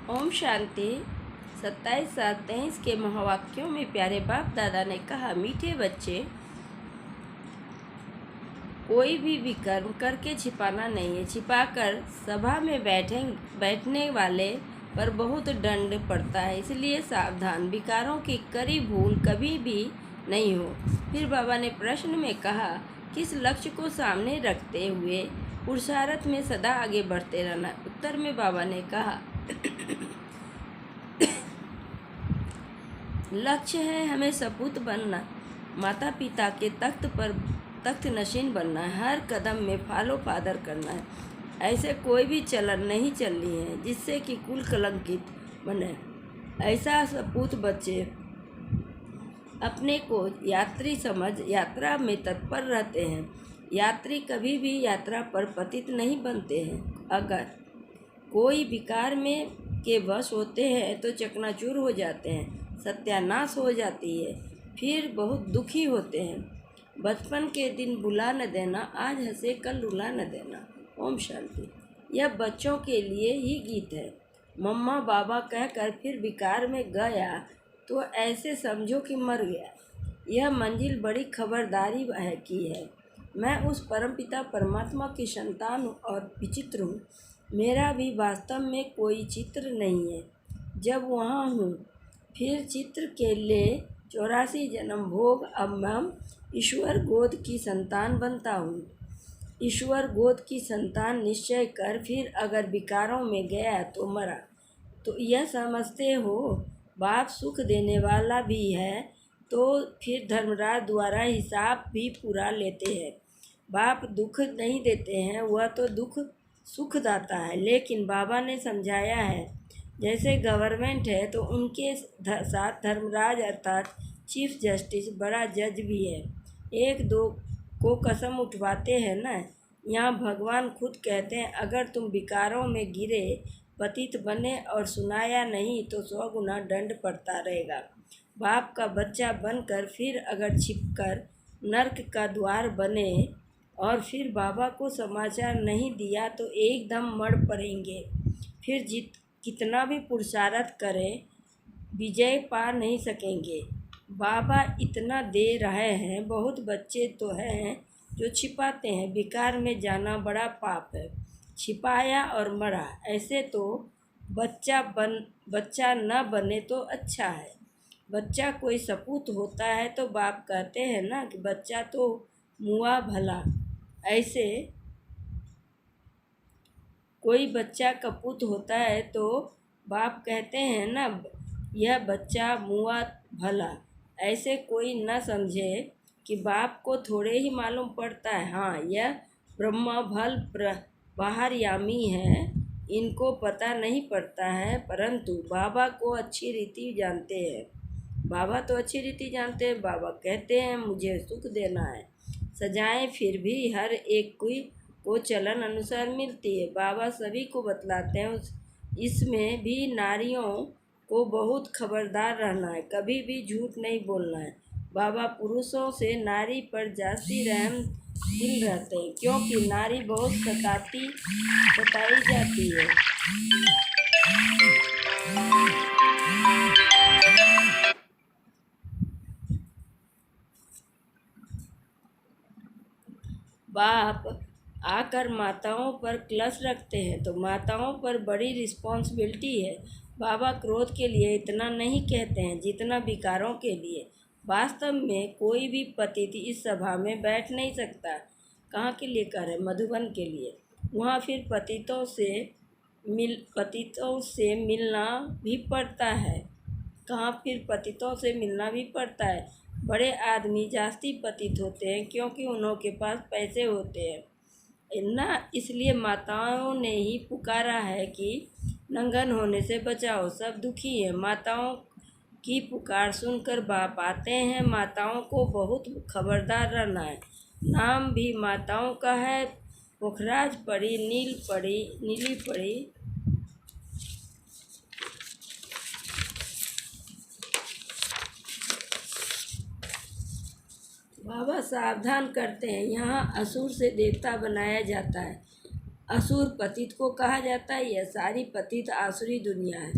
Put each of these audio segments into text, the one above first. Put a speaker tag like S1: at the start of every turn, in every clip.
S1: ओम शांति। 27/7/23 के महावाक्यों में प्यारे बाप दादा ने कहा, मीठे बच्चे, कोई भी विकर्म करके छिपाना नहीं है। छिपाकर सभा में बैठने वाले पर बहुत दंड पड़ता है, इसलिए सावधान। विकारों की करी भूल कभी भी नहीं हो। फिर बाबा ने प्रश्न में कहा, किस लक्ष्य को सामने रखते हुए पुरुषार्थ में सदा आगे बढ़ते रहना। उत्तर में बाबा ने कहा, लक्ष्य है हमें सपूत बनना, माता पिता के तख्त नशीन बनना है, हर कदम में फॉलो फादर करना है। ऐसे कोई भी चलन नहीं चलनी है जिससे कि कुल कलंकित बने। ऐसा सपूत बच्चे अपने को यात्री समझ यात्रा में तत्पर रहते हैं। यात्री कभी भी यात्रा पर पतित नहीं बनते हैं। अगर कोई विकार में के वश होते हैं तो चकनाचूर हो जाते हैं, सत्यानाश हो जाती है, फिर बहुत दुखी होते हैं। बचपन के दिन बुला न देना, आज हंसे कल रुला न देना। ओम शांति। यह बच्चों के लिए ही गीत है। मम्मा बाबा कहकर फिर विकार में गया तो ऐसे समझो कि मर गया। यह मंजिल बड़ी खबरदारी की है। मैं उस परमपिता परमात्मा की संतान हूँ और विचित्र हूँ। मेरा भी वास्तव में कोई चित्र नहीं है। जब वहाँ हूँ फिर चित्र के लिए 84 जन्म भोग। अब मैं ईश्वर गोद की संतान बनता हूँ। ईश्वर गोद की संतान निश्चय कर फिर अगर विकारों में गया तो मरा। तो यह समझते हो बाप सुख देने वाला भी है, तो फिर धर्मराज द्वारा हिसाब भी पूरा लेते हैं। बाप दुख नहीं देते हैं, वह तो दुख सुख दाता है। लेकिन बाबा ने समझाया है, जैसे गवर्नमेंट है तो उनके साथ धर्मराज अर्थात चीफ जस्टिस बड़ा जज भी है। एक दो को कसम उठवाते हैं ना। यहाँ भगवान खुद कहते हैं, अगर तुम विकारों में गिरे पतित बने और सुनाया नहीं तो 100 गुना दंड पड़ता रहेगा। बाप का बच्चा बनकर फिर अगर छिपकर नर्क का द्वार बने और फिर बाबा को समाचार नहीं दिया तो एकदम मर पड़ेंगे। फिर कितना भी पुरुषार्थ करें विजय पा नहीं सकेंगे। बाबा इतना दे रहे हैं। बहुत बच्चे तो हैं जो छिपाते हैं। विकार में जाना बड़ा पाप है। छिपाया और मरा, ऐसे तो बच्चा न बने तो अच्छा है। बच्चा कोई सपूत होता है तो बाप कहते हैं ना कि बच्चा तो मुआ भला। ऐसे कोई बच्चा कपूत होता है तो बाप कहते हैं ना, यह बच्चा मुआ भला। ऐसे कोई न समझे कि बाप को थोड़े ही मालूम पड़ता है। हाँ, यह ब्रह्मा भल बाहर यामी है, इनको पता नहीं पड़ता है, परंतु बाबा को अच्छी रीति जानते हैं। बाबा तो अच्छी रीति जानते हैं। बाबा कहते हैं मुझे सुख देना है। सजाएं फिर भी हर एक को चलन अनुसार मिलती है। बाबा सभी को बतलाते हैं। इसमें भी नारियों को बहुत खबरदार रहना है, कभी भी झूठ नहीं बोलना है। बाबा पुरुषों से नारी पर जास्ती रहम दिल रहते हैं, क्योंकि नारी बहुत सताई जाती है। बाप आकर माताओं पर क्लश रखते हैं तो माताओं पर बड़ी रिस्पॉन्सिबिलिटी है। बाबा क्रोध के लिए इतना नहीं कहते हैं जितना विकारों के लिए। वास्तव में कोई भी पतित इस सभा में बैठ नहीं सकता। कहाँ के लिए कर रहे? मधुबन के लिए। वहाँ फिर पतितों से मिलना भी पड़ता है। कहाँ फिर पतितों से मिलना भी पड़ता है। बड़े आदमी जास्ती पतित होते हैं क्योंकि उनके पास पैसे होते हैं ना। इसलिए माताओं ने ही पुकारा है कि नंगन होने से बचाओ, सब दुखी हैं। माताओं की पुकार सुनकर बाप आते हैं। माताओं को बहुत खबरदार रहना है। नाम भी माताओं का है। पोखराज पड़ी, नीली पड़ी। बाबा सावधान करते हैं, यहाँ असुर से देवता बनाया जाता है। असुर पतित को कहा जाता है। यह सारी पतित आसुरी दुनिया है।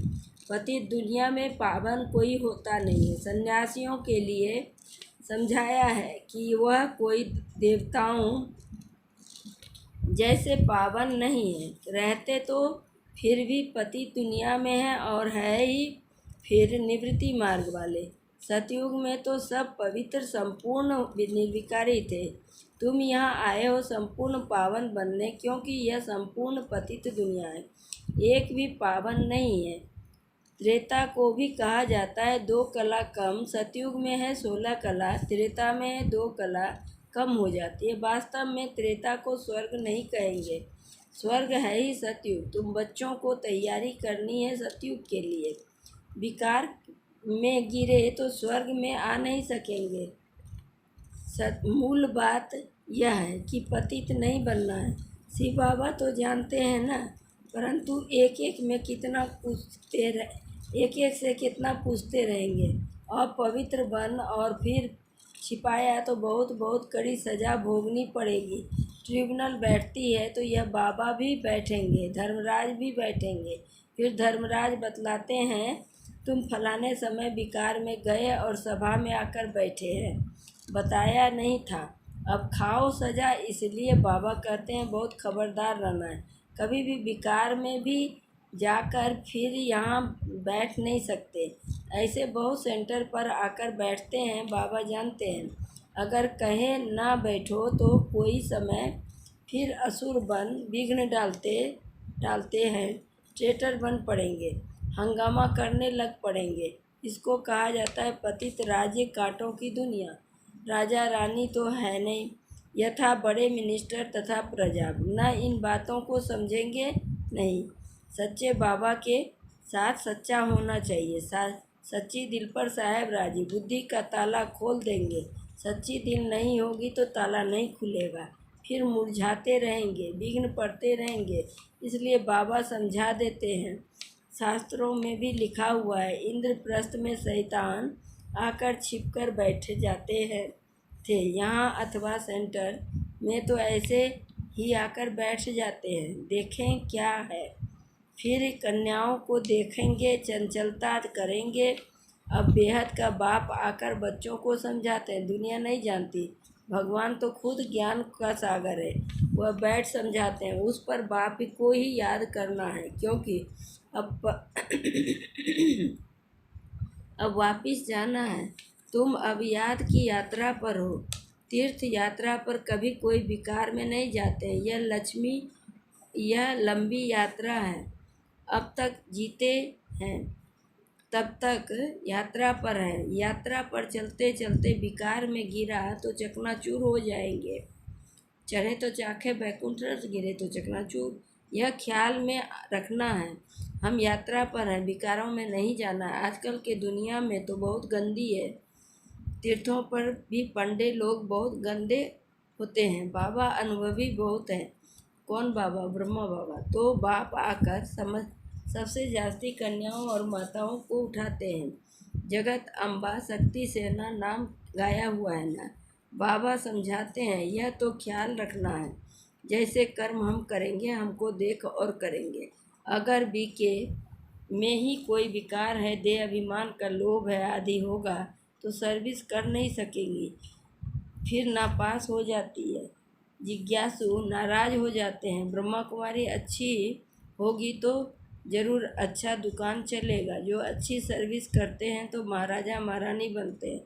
S1: पतित दुनिया में पावन कोई होता नहीं है। सन्यासियों के लिए समझाया है कि वह कोई देवताओं जैसे पावन नहीं है। रहते तो फिर भी पतित दुनिया में है और है ही फिर निवृत्ति मार्ग वाले। सतयुग में तो सब पवित्र संपूर्ण निर्विकारी थे। तुम यहाँ आए हो संपूर्ण पावन बनने, क्योंकि यह संपूर्ण पतित दुनिया है, एक भी पावन नहीं है। त्रेता को भी कहा जाता है 2 कला कम। सतयुग में है 16 कला, त्रेता में है 2 कला कम हो जाती है। वास्तव में त्रेता को स्वर्ग नहीं कहेंगे, स्वर्ग है ही सतयुग। तुम बच्चों को तैयारी करनी है सतयुग के लिए। विकार में गिरे तो स्वर्ग में आ नहीं सकेंगे। मूल बात यह है कि पतित नहीं बनना है। शिव बाबा तो जानते हैं ना, परंतु एक एक से कितना पूछते रहेंगे। और पवित्र बन और फिर छिपाया तो बहुत बहुत कड़ी सज़ा भोगनी पड़ेगी। ट्रिब्यूनल बैठती है तो यह बाबा भी बैठेंगे, धर्मराज भी बैठेंगे। फिर धर्मराज बतलाते हैं तुम फलाने समय विकार में गए और सभा में आकर बैठे हैं, बताया नहीं था, अब खाओ सज़ा। इसलिए बाबा कहते हैं बहुत खबरदार रहना है। कभी भी विकार में भी जाकर फिर यहाँ बैठ नहीं सकते। ऐसे बहुत सेंटर पर आकर बैठते हैं, बाबा जानते हैं। अगर कहे ना बैठो तो कोई समय फिर असुर बन विघ्न डालते हैं, ट्रेटर बन पड़ेंगे, हंगामा करने लग पड़ेंगे। इसको कहा जाता है पतित राज्य कांटों की दुनिया। राजा रानी तो है नहीं, यथा बड़े मिनिस्टर तथा प्रजा न इन बातों को समझेंगे नहीं। सच्चे बाबा के साथ सच्चा होना चाहिए। सच्ची दिल पर साहेब राजी बुद्धि का ताला खोल देंगे। सच्ची दिल नहीं होगी तो ताला नहीं खुलेगा, फिर मुरझाते रहेंगे, विघ्न पड़ते रहेंगे। इसलिए बाबा समझा देते हैं। शास्त्रों में भी लिखा हुआ है, इंद्रप्रस्थ में शैतान आकर छिपकर बैठ जाते हैं थे। यहाँ अथवा सेंटर में तो ऐसे ही आकर बैठ जाते हैं। देखें क्या है, फिर कन्याओं को देखेंगे, चंचलता करेंगे। अब बेहद का बाप आकर बच्चों को समझाते हैं। दुनिया नहीं जानती, भगवान तो खुद ज्ञान का सागर है, वह बैठ समझाते हैं। उस पर बाप को ही याद करना है, क्योंकि अब अब वापिस जाना है। तुम अब याद की यात्रा पर हो। तीर्थ यात्रा पर कभी कोई विकार में नहीं जाते हैं। यह लंबी यात्रा है। अब तक जीते हैं तब तक यात्रा पर हैं। यात्रा पर चलते चलते विकार में गिरा तो चकनाचूर हो जाएंगे। चढ़े तो चाखे बैकुंठ रस, गिरे तो चकनाचूर। यह ख्याल में रखना है। हम यात्रा पर हैं, विकारों में नहीं जाना है। आजकल के दुनिया में तो बहुत गंदी है। तीर्थों पर भी पंडे लोग बहुत गंदे होते हैं। बाबा अनुभवी बहुत हैं। कौन बाबा? ब्रह्मा बाबा। तो बाप आकर सबसे जास्ती कन्याओं और माताओं को उठाते हैं। जगत अम्बा शक्ति से ना नाम गाया हुआ है ना। बाबा समझाते हैं यह तो ख्याल रखना है, जैसे कर्म हम करेंगे हमको देख और करेंगे। अगर बीके में ही कोई विकार है, देह अभिमान का लोभ है आदि होगा तो सर्विस कर नहीं सकेंगी, फिर नापास हो जाती है। जिज्ञासु नाराज हो जाते हैं। ब्रह्मा कुमारी अच्छी होगी तो ज़रूर अच्छा दुकान चलेगा। जो अच्छी सर्विस करते हैं तो महाराजा महारानी बनते हैं।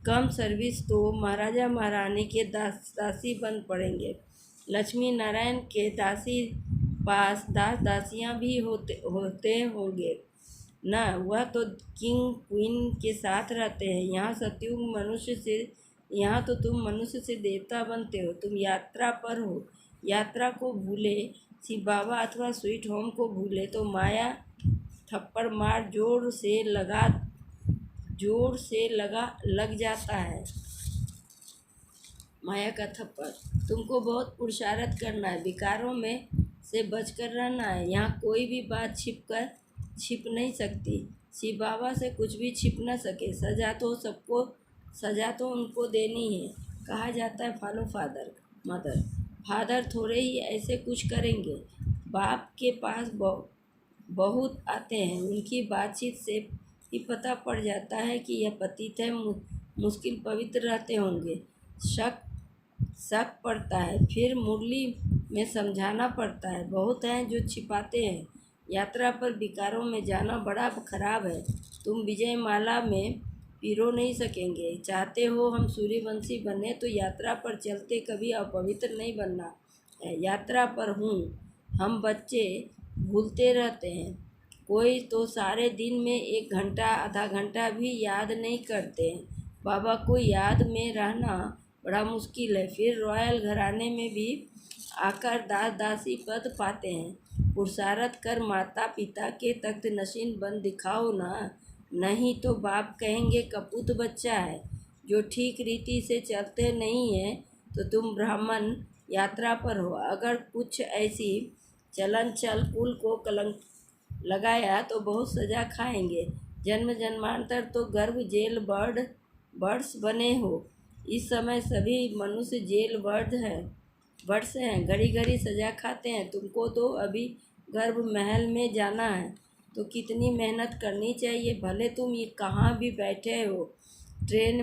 S1: कम सर्विस तो महाराजा महारानी के दासी बन पड़ेंगे। लक्ष्मी नारायण के दासी पास दास दासियां भी होते होंगे ना। वह तो किंग क्वीन के साथ रहते हैं। यहाँ तो तुम मनुष्य से देवता बनते हो। तुम यात्रा पर हो। यात्रा को भूले शिव बाबा अथवा स्वीट होम को भूले तो माया थप्पड़ मार जोर से लग जाता है। माया का थप्पड़। तुमको बहुत पुरुषार्थ करना है, विकारों में से बचकर रहना है। यहाँ कोई भी बात छिप नहीं सकती। शिव बाबा से कुछ भी छिप न सके। सजा तो उनको देनी है। कहा जाता है फॉलो फादर मदर। फादर थोड़े ही ऐसे कुछ करेंगे। बाप के पास बहुत आते हैं, उनकी बातचीत से ही पता पड़ जाता है कि यह पतित है, मुश्किल पवित्र रहते होंगे। शक शक पड़ता है, फिर मुरली में समझाना पड़ता है। बहुत हैं जो छिपाते हैं। यात्रा पर विकारों में जाना बड़ा खराब है। तुम विजयमाला में पिरो नहीं सकेंगे। चाहते हो हम सूर्यवंशी बने तो यात्रा पर चलते कभी अपवित्र नहीं बनना है। यात्रा पर हूँ, हम बच्चे भूलते रहते हैं। कोई तो सारे दिन में 1 घंटा आधा घंटा भी याद नहीं करते हैं। बाबा को याद में रहना बड़ा मुश्किल है। फिर रॉयल घराने में भी आकर दास दासी पद पाते हैं। पुरुषार्थ कर माता पिता के तख्त नशीन बन दिखाओ ना, नहीं तो बाप कहेंगे कपूत बच्चा है जो ठीक रीति से चलते नहीं है। तो तुम ब्राह्मण यात्रा पर हो, अगर कुछ ऐसी चलन चल कुल को कलंक लगाया तो बहुत सजा खाएंगे। जन्म जन्मांतर तो गर्भ जेल बर्ड्स बने हो। इस समय सभी मनुष्य जेल बर्ड्स हैं, घड़ी घड़ी सजा खाते हैं। तुमको तो अभी गर्भ महल में जाना है तो कितनी मेहनत करनी चाहिए। भले तुम ये कहाँ भी बैठे हो, ट्रेन